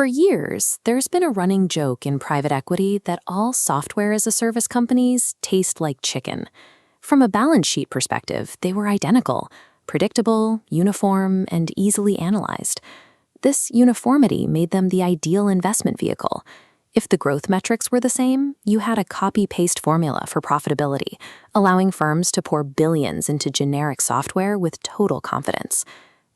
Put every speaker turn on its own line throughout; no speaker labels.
For years, there's been a running joke in private equity that all software as a service companies taste like chicken. From a balance sheet perspective, they were identical, predictable, uniform, and easily analyzed. This uniformity made them the ideal investment vehicle. If the growth metrics were the same, you had a copy-paste formula for profitability, allowing firms to pour billions into generic software with total confidence.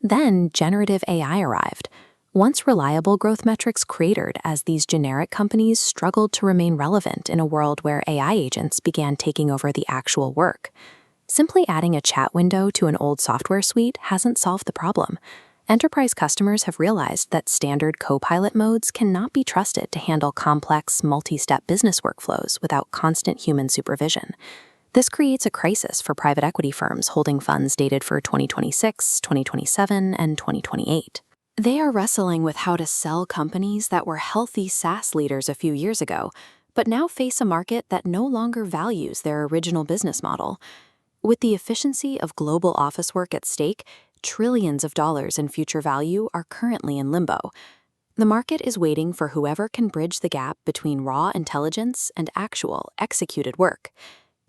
Then generative AI arrived. Once reliable growth metrics cratered as these generic companies struggled to remain relevant in a world where AI agents began taking over the actual work. Simply adding a chat window to an old software suite hasn't solved the problem. Enterprise customers have realized that standard Copilot modes cannot be trusted to handle complex, multi-step business workflows without constant human supervision. This creates a crisis for private equity firms holding funds dated for 2026, 2027, and 2028. They are wrestling with how to sell companies that were healthy SaaS leaders a few years ago, but now face a market that no longer values their original business model. With the efficiency of global office work at stake, trillions of dollars in future value are currently in limbo. The market is waiting for whoever can bridge the gap between raw intelligence and actual, executed work.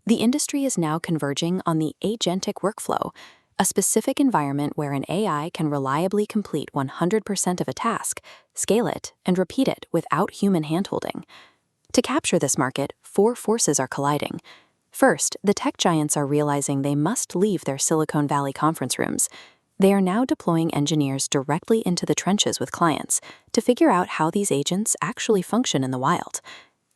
The industry is now converging on the Agentic Workflow, a specific environment where an AI can reliably complete 100% of a task, scale it, and repeat it without human handholding. To capture this market, four forces are colliding. First, the tech giants are realizing they must leave their Silicon Valley conference rooms. They are now deploying engineers directly into the trenches with clients to figure out how these agents actually function in the wild.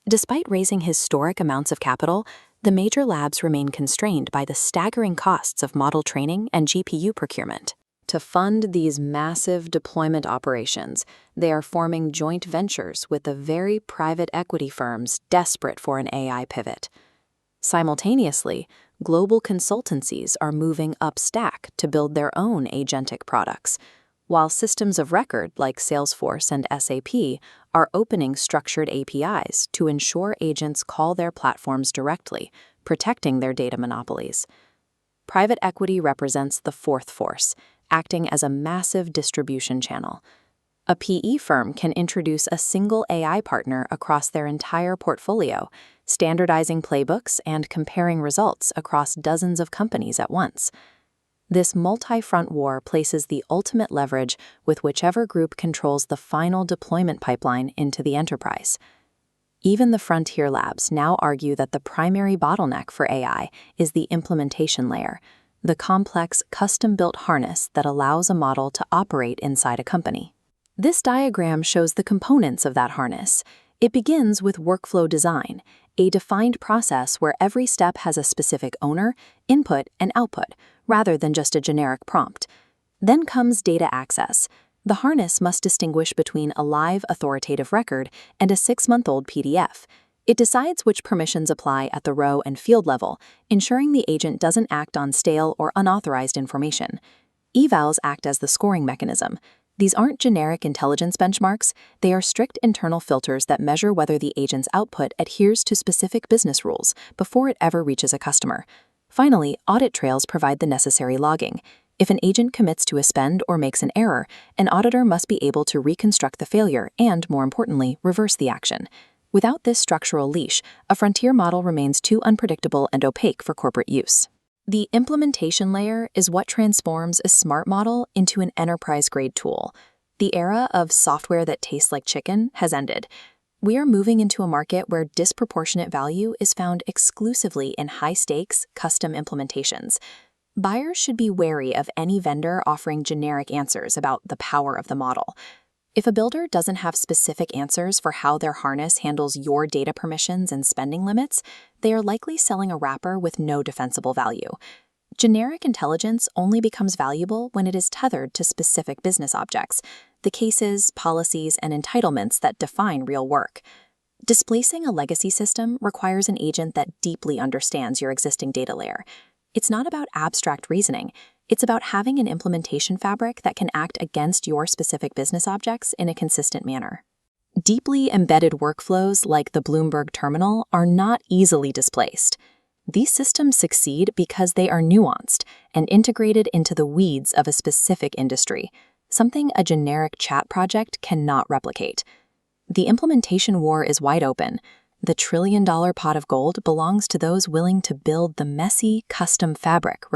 Despite raising historic amounts of capital, the major labs remain constrained by the staggering costs of model training and GPU procurement. To fund these massive deployment operations, they are forming joint ventures with the very private equity firms desperate for an AI pivot. Simultaneously, global consultancies are moving upstack to build their own agentic products, while systems of record like Salesforce and SAP are opening structured APIs to ensure agents call their platforms directly, protecting their data monopolies. Private equity represents the fourth force, acting as a massive distribution channel. A PE firm can introduce a single AI partner across their entire portfolio, standardizing playbooks and comparing results across dozens of companies at once. This multi-front war places the ultimate leverage with whichever group controls the final deployment pipeline into the enterprise. Even the frontier labs now argue that the primary bottleneck for AI is the implementation layer, the complex, custom-built harness that allows a model to operate inside a company. This diagram shows the components of that harness. It begins with workflow design, a defined process where every step has a specific owner, input, and output, rather than just a generic prompt. Then comes data access. The harness must distinguish between a live authoritative record and a 6-month-old PDF. It decides which permissions apply at the row and field level, ensuring the agent doesn't act on stale or unauthorized information. Evals act as the scoring mechanism. These aren't generic intelligence benchmarks, they are strict internal filters that measure whether the agent's output adheres to specific business rules before it ever reaches a customer. Finally, audit trails provide the necessary logging. If an agent commits to a spend or makes an error, an auditor must be able to reconstruct the failure and, more importantly, reverse the action. Without this structural leash, a frontier model remains too unpredictable and opaque for corporate use. The implementation layer is what transforms a smart model into an enterprise-grade tool. The era of software that tastes like chicken has ended. We are moving into a market where disproportionate value is found exclusively in high-stakes, custom implementations. Buyers should be wary of any vendor offering generic answers about the power of the model. If a builder doesn't have specific answers for how their harness handles your data permissions and spending limits, they are likely selling a wrapper with no defensible value. Generic intelligence only becomes valuable when it is tethered to specific business objects, the cases, policies, and entitlements that define real work. Displacing a legacy system requires an agent that deeply understands your existing data layer. It's not about abstract reasoning. It's about having an implementation fabric that can act against your specific business objects in a consistent manner. Deeply embedded workflows like the Bloomberg terminal are not easily displaced. These systems succeed because they are nuanced and integrated into the weeds of a specific industry. something a generic chat project cannot replicate. The implementation war is wide open. The trillion-dollar pot of gold belongs to those willing to build the messy, custom fabric